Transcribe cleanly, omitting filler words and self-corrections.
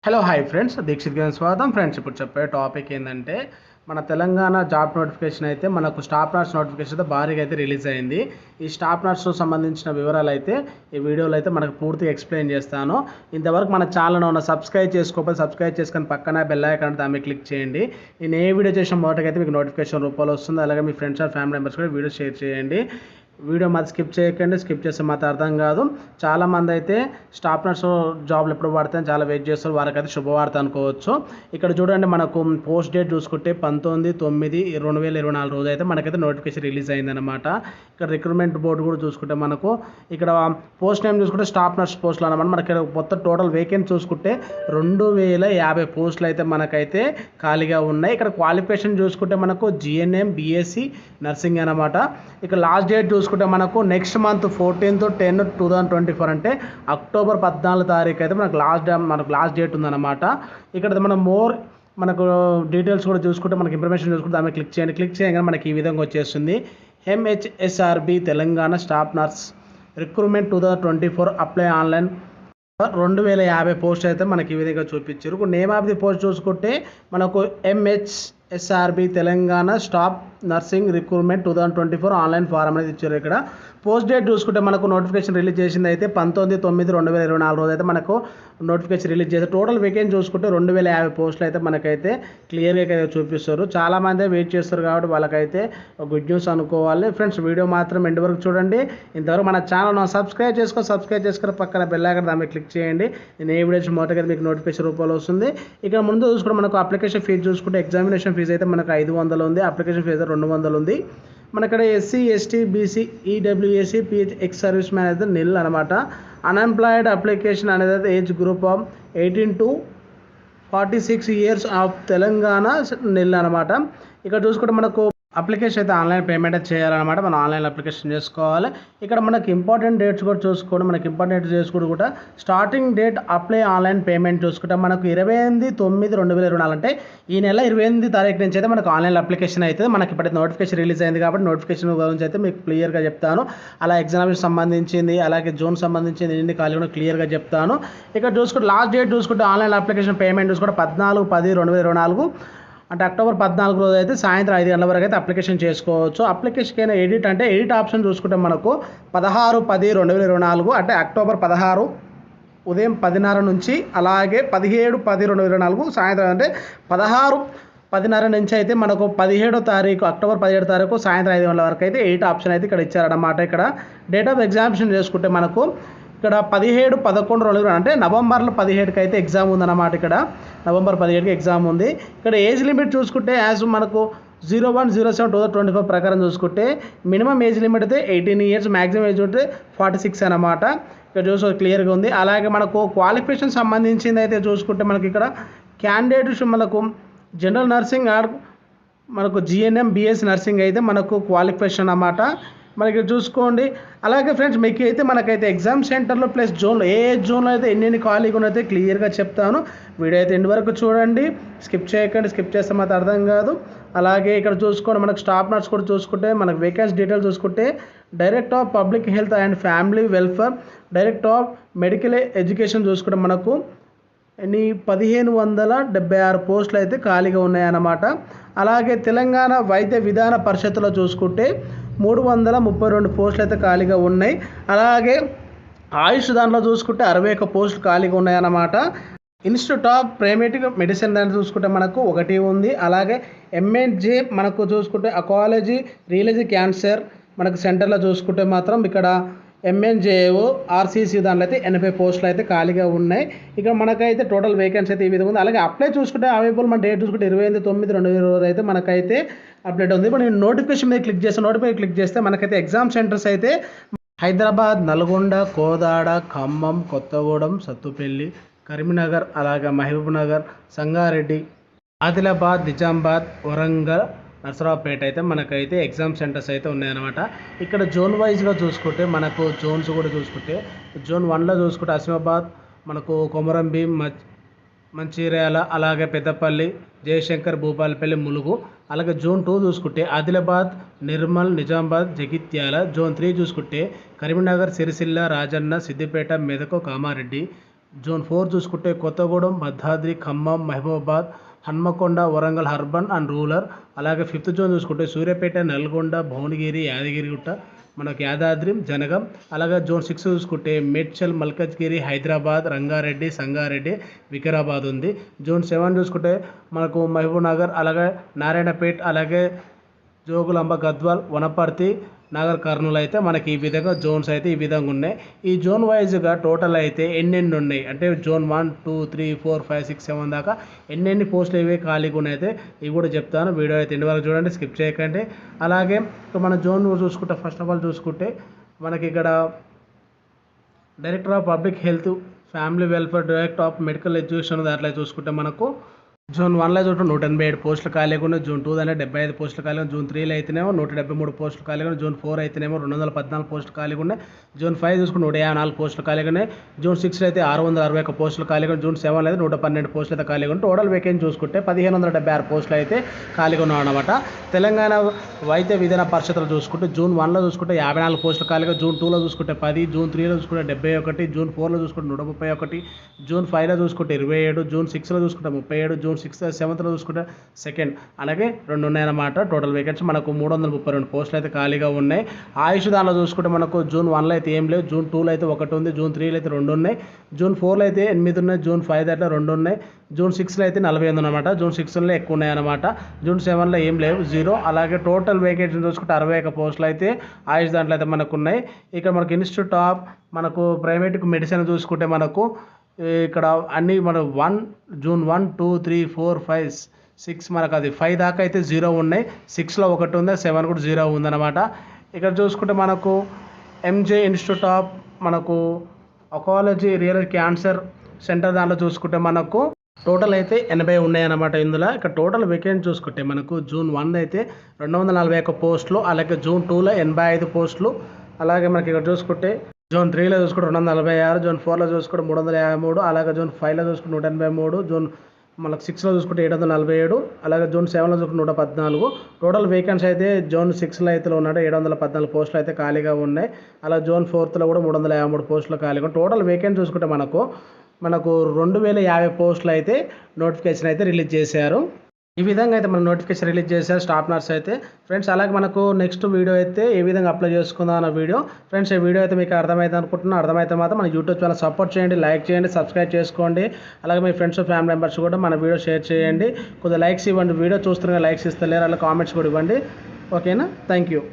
Hello hi friends, Dixit గారి స్వాగతం. Friends, ఇప్పుడు చెప్పే టాపిక్ ఏంటంటే మన తెలంగాణ జాబ్ నోటిఫికేషన్ అయితే మనకు స్టాఫ్ నర్స్ నోటిఫికేషన్ అయితే భారీగా అయితే రిలీజ్ అయింది. ఈ స్టాఫ్ నర్స్ సంబంధించిన వివరాలు అయితే ఈ వీడియోలో అయితే మనకు పూర్తిగా ఎక్స్ప్లెయిన్ చేస్తాను. ఇంతవరకు మన ఛానల్ ఉన్న సబ్స్క్రైబ్ చేసుకోకపోతే సబ్స్క్రైబ్ చేసుకొని పక్కన బెల్ ఐకాన్ దాని మీద క్లిక్ చేయండి. నేను ఏ వీడియో చేసిన మొదటైతే మీకు నోటిఫికేషన్ రూపంలో వస్తుంది. అలాగే మీ ఫ్రెండ్స్ అండ్ ఫ్యామిలీ మెంబర్స్ కూడా వీడియో షేర్ చేయండి. వీడియో మాది స్కిప్ చేయకండి. స్కిప్ చేస్తే మాత్రం అర్థం కాదు. చాలామంది అయితే స్టాఫ్ నర్స్ జాబ్లు ఎప్పుడు పడతాయని చాలా వెయిట్ చేస్తారు. వారికైతే శుభవార్త అనుకోవచ్చు. ఇక్కడ చూడండి, మనకు పోస్ట్ డేట్ చూసుకుంటే 19/9/2024 రోజు అయితే మనకైతే నోటిఫికేషన్ రిలీజ్ అయిందనమాట. ఇక్కడ రిక్రూట్మెంట్ బోర్డు కూడా చూసుకుంటే మనకు ఇక్కడ పోస్ట్ నేమ్ చూసుకుంటే స్టాఫ్ నర్స్ పోస్టులు అనమాట. మనకి మొత్తం టోటల్ వేకెన్సీ చూసుకుంటే 2050 పోస్టులు అయితే మనకైతే ఖాళీగా ఉన్నాయి. ఇక్కడ క్వాలిఫికేషన్ చూసుకుంటే మనకు GNM BSc నర్సింగ్ అనమాట. ఇక్కడ లాస్ట్ డేట్ చూసుకుంటే మనకు నెక్స్ట్ మంత్ 14/10/2024 అంటే అక్టోబర్ 14 తారీఖు అయితే మనకు లాస్ట్ డేట్ ఉందన్నమాట. ఇక్కడ మనకు డీటెయిల్స్ కూడా చూసుకుంటే మనకి ఇన్ఫర్మేషన్ చూసుకుంటే దాని మీద క్లిక్ చేయండి. క్లిక్ చేయగానే మనకి ఈ విధంగా వచ్చేస్తుంది. MHSRB Telangana staff nurse recruitment 2024 apply online 2050 post అయితే మనకి ఈ విధంగా చూపించారు. నేమ్ ఆఫ్ ది పోస్ట్ చూసుకుంటే మనకు MHSRB Telangana staff nursing recruitment 2024 online form అనేది ఇచ్చారు. ఇక్కడ పోస్ట్ డేట్ చూసుకుంటే మనకు నోటిఫికేషన్ రిలీజ్ చేసింది అయితే 19/9/2024 రోజు అయితే మనకు నోటిఫికేషన్ రిలీజ్ చేశారు. టోటల్ వేకెన్సీ చూసుకుంటే 2050 పోస్టులు అయితే మనకైతే క్లియర్గా చూపిస్తారు. చాలామంది వెయిట్ చేస్తారు కాబట్టి వాళ్ళకైతే గుడ్ న్యూస్ అనుకోవాలి. ఫ్రెండ్స్, వీడియో మాత్రం ఎండ్ వరకు చూడండి. ఇంతవరకు మన ఛానల్ సబ్స్క్రైబ్ చేసుకొని పక్కన బెల్ ఐకాన్ దాని మీద క్లిక్ చేయండి. నేను ఏ వీడియోస్ మొదటగా మీకు నోటిఫికేషన్ రూపంలో వస్తుంది. ఇక్కడ ముందు చూసుకుంటే మనకు అప్లికేషన్ ఫీజు చూసుకుంటే ఎగ్జామినేషన్ ఫీజు అయితే మనకు 500 ఉంది. అప్లికేషన్ ఫీజు 200 ఉంది. మన ఇక్కడ SC ST BC EWS PH ex service man అయితే నిల్ అనమాట. అన్ఎంప్లాయిడ్ అప్లికేషన్ అనేది age group of 18 to 46 years of Telangana nil అనమాట. ఇక్కడ చూసుకుంటే మనకు అప్లికేషన్ అయితే ఆన్లైన్ పేమెంట్ చేయాలన్నమాట. మనం ఆన్లైన్ అప్లికేషన్ చేసుకోవాలి. ఇక్కడ మనకి ఇంపార్టెంట్ డేట్స్ కూడా చూసుకోవడం కూడా starting date apply online payment చూసుకుంటే మనకు 28/9/2024 అంటే ఈ నెల 28 తారీఖు నుంచి అయితే మనకు ఆన్లైన్ అప్లికేషన్ అయితే మనకి ఇప్పటికి నోటిఫికేషన్ రిలీజ్ అయింది కాబట్టి నోటిఫికేషన్ గురించి అయితే మీకు క్లియర్గా చెప్తాను. అలా ఎగ్జామ్కి సంబంధించింది అలాగే జోన్ సంబంధించింది ఎన్ని ఖాళీ కూడా క్లియర్గా చెప్తాను. ఇక్కడ చూసుకుంటే లాస్ట్ డేట్ చూసుకుంటే ఆన్లైన్ అప్లికేషన్ పేమెంట్ చూసుకుంటే 14/10/2024 అంటే అక్టోబర్ 14 రోజు అయితే సాయంత్రం 5 గంటల వరకు అయితే అప్లికేషన్ చేసుకోవచ్చు. అప్లికేషన్ అయినా ఎడిట్ ఆప్షన్ చూసుకుంటే మనకు 16/10/2024 అంటే అక్టోబర్ 16 ఉదయం 10:30 నుంచి అలాగే 17/10/2024 సాయంత్రం అంటే 16:10 నుంచి అయితే మనకు 17వ తారీఖు అక్టోబర్ 17 తారీఖు సాయంత్రం 5 గంటల వరకు అయితే ఎడిట్ ఆప్షన్ అయితే ఇక్కడ ఇచ్చారన్నమాట. ఇక్కడ డేట్ ఆఫ్ ఎగ్జామినేషన్ చేసుకుంటే మనకు ఇక్కడ 17/11/2024 అంటే నవంబర్ 17కి అయితే ఎగ్జామ్ ఉందన్నమాట. ఇక్కడ నవంబర్ 17కి ఎగ్జామ్ ఉంది. ఇక్కడ ఏజ్ లిమిట్ చూసుకుంటే యాజ్ మనకు 01/07/2024 ప్రకారం చూసుకుంటే మినిమం ఏజ్ లిమిట్ అయితే 18 ఇయర్స్, మ్యాక్సిమం ఏజ్ అయితే 46 అనమాట. ఇక్కడ చూసుకో క్లియర్గా ఉంది. అలాగే మనకు క్వాలిఫికేషన్ సంబంధించింది అయితే చూసుకుంటే మనకి ఇక్కడ క్యాండిడేట్స్ మనకు జనరల్ నర్సింగ్ మనకు GNM BSc నర్సింగ్ అయితే మనకు క్వాలిఫికేషన్ అన్నమాట. మనకి చూసుకోండి. అలాగే ఫ్రెండ్స్, మీకు అయితే మనకైతే ఎగ్జామ్ సెంటర్లో ప్లస్ జోన్లో ఏ జోన్లో అయితే ఎన్ని ఖాళీగా ఉన్నైతే క్లియర్గా చెప్తాను. వీడియో అయితే ఎండ్ వరకు చూడండి. స్కిప్ చేయకండి. స్కిప్ చేస్తే మాత్రం అర్థం కాదు. అలాగే ఇక్కడ చూసుకోండి, మనకు స్టాఫ్ నర్స్ కూడా చూసుకుంటే మనకు వేకెన్సీ డీటెయిల్స్ చూసుకుంటే director of public health and family welfare, director of medical education చూసుకుంటే మనకు 1576 పోస్టులు అయితే ఖాళీగా ఉన్నాయన్నమాట. అలాగే తెలంగాణ వైద్య విధాన పరిషత్తులో చూసుకుంటే 332 పోస్టులు అయితే ఖాళీగా ఉన్నాయి. అలాగే ఆయుష్ దాంట్లో చూసుకుంటే 61 పోస్టులు ఖాళీగా ఉన్నాయన్నమాట. ఇన్స్టిట్యూట్ ఆఫ్ ప్రైమేటిక్ మెడిసిన్ దాంట్లో చూసుకుంటే మనకు 1 ఉంది. అలాగే MNJ మనకు చూసుకుంటే అకాలజీ రియలజీ క్యాన్సర్ మనకు సెంటర్లో చూసుకుంటే మాత్రం ఇక్కడ MNJO RCC దాంట్లో అయితే 80 పోస్టులు అయితే ఖాళీగా ఉన్నాయి. ఇక్కడ మనకైతే టోటల్ వేకెన్సీ అయితే ఈ విధంగా ఉంది. అలాగే అప్లై చూసుకుంటే అవైలబుల్ మన డేట్ చూసుకుంటే 28/9/2024 అయితే మనకైతే అప్డేట్ ఉంది. ఇప్పుడు నేను నోటిఫికేషన్ మీద క్లిక్ చేస్తే మనకైతే ఎగ్జామ్ సెంటర్స్ అయితే హైదరాబాద్, నల్గొండ, కోదాడ, ఖమ్మం, కొత్తగూడెం, సత్తుపల్లి, కరీంనగర్, అలాగే మహబూబ్ నగర్, సంగారెడ్డి, ఆదిలాబాద్, నిజామాబాద్, వరంగల్, నర్సరావుపేట అయితే మనకైతే ఎగ్జామ్ సెంటర్స్ అయితే ఉన్నాయన్నమాట. ఇక్కడ జోన్ వైజ్గా చూసుకుంటే మనకు జోన్స్ కూడా చూసుకుంటే జోన్ 1లో చూసుకుంటే ఆసిఫాబాద్, మనకు కొమరంభీం, మంచిర్యాల, అలాగే పెద్దపల్లి, జయశంకర్, భూపాలపల్లి, ములుగు. అలాగే జోన్ 2 చూసుకుంటే ఆదిలాబాద్, నిర్మల్, నిజామాబాద్, జగిత్యాల. జోన్ 3 చూసుకుంటే కరీంనగర్, సిరిసిల్ల, రాజన్న, సిద్దిపేట, మెదక్, కామారెడ్డి. జోన్ 4 చూసుకుంటే Kothagudem, Bhadradri, Khammam, Mahabubabad, Hanamkonda, Warangal urban and rural. అలాగే 5th జోన్ చూసుకుంటే సూర్యాపేట, నల్గొండ, భువనగిరి, యాదగిరిగుట్ట, మనకి యాదాద్రి, జనగం. అలాగే జోన్ 6 చూసుకుంటే మేడ్చల్, మల్కజ్గిరి, హైదరాబాద్, రంగారెడ్డి, సంగారెడ్డి, వికారాబాద్ ఉంది. జోన్ 7 చూసుకుంటే మనకు మహబూబ్ నగర్, అలాగే నారాయణపేట్, అలాగే జోగులాంబ, గద్వాల్, వనపర్తి, నాగర్ కర్నూలు అయితే మనకి ఈ విధంగా జోన్స్ అయితే ఈ విధంగా ఉన్నాయి. ఈ జోన్ వైజ్గా టోటల్ అయితే ఎన్నెన్ని ఉన్నాయి అంటే జోన్ 1, 2, 3, 4, 5, 6, 7 దాకా ఎన్నెన్ని పోస్టులు ఇవి ఖాళీగా ఉన్నాయి అయితే ఇవి కూడా చెప్తాను. వీడియో అయితే ఇంటి వరకు చూడండి, స్కిప్ చేయకండి. అలాగే మన జోన్ చూసుకుంటే ఫస్ట్ ఆఫ్ ఆల్ చూసుకుంటే మనకి ఇక్కడ director of public health, family welfare, director of medical education దాంట్లో చూసుకుంటే మనకు జోన్ 1లో చూడండి 187 పోస్టులు ఖాళీగా ఉన్నాయి. జోన్ 2 అంటే 75 పోస్టులు ఖాళీగా ఉన్నాయి. జోన్ 3లో అయితేనేమో 173 పోస్టులు ఖాళీగా ఉన్నాయి. జోన్ 4 అయితేనేమో 214 పోస్టులు ఖాళీగా ఉన్నాయి. జోన్ 5 చూసుకుంటే 154 పోస్టులు ఖాళీగా ఉన్నాయి. జోన్ 6లో అయితే 661 పోస్టులు ఖాళీగా ఉన్నాయి. జోన్ 7లో అయితే 112 పోస్టులు అయితే ఖాళీగా ఉన్నాయి. టోటల్ వేకెన్సీ చూసుకుంటే 1576 పోస్టులు అయితే ఖాళీగా ఉన్నాయి అన్నమాట. తెలంగాణ వైద్య విధాన పరిషత్తులు చూసుకుంటే జూన్ 1లో చూసుకుంటే 54 పోస్టులు ఖాళీగా, జూన్ 2లో చూసుకుంటే 10, జూన్ 3లో చూసుకుంటే 71, జూన్ 4లో చూసుకుంటే 131, జూన్ 5లో చూసుకుంటే 27, జూన్ 6లో చూసుకుంటే 37, జూన్ 7th చూసుకుంటే సెకండ్, అలాగే 2 ఉన్నాయన్నమాట. టోటల్ వేకెన్సీ మనకు 332 పోస్టులు అయితే ఖాళీగా ఉన్నాయి. ఆయుష్ దానిలో చూసుకుంటే మనకు జూన్ 1లో అయితే ఏం లేవు, జూన్ 2లో అయితే 1 ఉంది, జూన్ 3లో అయితే 2 ఉన్నాయి, జూన్ 4లో అయితే 8 ఉన్నాయి, జూన్ 5 దాంట్లో 2 ఉన్నాయి, జూన్ 6లో అయితే 48 ఉన్నమాట. జూన్ 6లో ఎక్కువ ఉన్నాయన్నమాట. జూన్ 7లో ఏం లేవు, 0. అలాగే టోటల్ వేకెన్సీ చూసుకుంటే 61 పోస్టులు అయితే ఆయుష్ దాంట్లో అయితే మనకు ఉన్నాయి. ఇక్కడ మనకు ఇన్స్టిట్యూట్ ఆఫ్ మనకు ప్రైవేట్ మెడిసిన్ చూసుకుంటే మనకు ఇక్కడ అన్నీ మన జూన్ 1, 2, 3, 4, 5, 6 మనకు అది 5 దాకా అయితే 0 ఉన్నాయి. 6లో 1 ఉంది, 7 కూడా 0 ఉందన్నమాట. ఇక్కడ చూసుకుంటే మనకు ఎంజే ఇన్స్టిట్యూట్ ఆఫ్ మనకు ఆంకాలజీ రియల్ క్యాన్సర్ సెంటర్ దాంట్లో చూసుకుంటే మనకు టోటల్ అయితే 80 ఉన్నాయన్నమాట. ఇందులో ఇక్కడ టోటల్ వేకెన్సీ చూసుకుంటే మనకు జూన్ 1 అయితే 241 పోస్టులు, అలాగే జూన్ 2లో 85 పోస్టులు, అలాగే మనకి ఇక్కడ చూసుకుంటే జోన్ 3లో చూసుకుంటే 246, జోన్ 4లో చూసుకుంటే 353, అలాగే జోన్ 5లో చూసుకుంటే 183, జోన్ మనకు 6లో చూసుకుంటే 747, అలాగే జోన్ 7లో చూసుకుంటే 114. టోటల్ వేకెన్సీ అయితే జోన్ 6లో అయితే ఉన్నాడు 714 పోస్టులు అయితే ఖాళీగా ఉన్నాయి. అలా జోన్ 4లో కూడా 353 పోస్టులు ఖాళీగా. టోటల్ వేకెన్సీ చూసుకుంటే మనకు 2050 పోస్టులు అయితే నోటిఫికేషన్ అయితే రిలీజ్ చేశారు. ఈ విధంగా అయితే మనం నోటిఫికేషన్ రిలీజ్ చేశారు స్టాఫ్ నర్స్ అయితే ఫ్రెండ్స్. అలాగే మనకు నెక్స్ట్ వీడియో అయితే ఏ విధంగా అప్లై చేసుకుందాం అన్న వీడియో ఫ్రెండ్స్. ఈ వీడియో అయితే మీకు అర్థమైతే అనుకుంటున్నాను. అర్థమైతే మాత్రం మన యూట్యూబ్ ఛానల్ సపోర్ట్ చేయండి, లైక్ చేయండి, సబ్స్క్రైబ్ చేసుకోండి. అలాగే మీ ఫ్రెండ్స్ ఫ్యామిలీ మెంబర్స్ కూడా మన వీడియో షేర్ చేయండి. కొద్దిగా లైక్స్ ఇవ్వండి. వీడియో చూస్తున్న లైక్స్ ఇస్తలేరు, అలా కామెంట్స్ కూడా ఇవ్వండి. ఓకేనా? Thank you.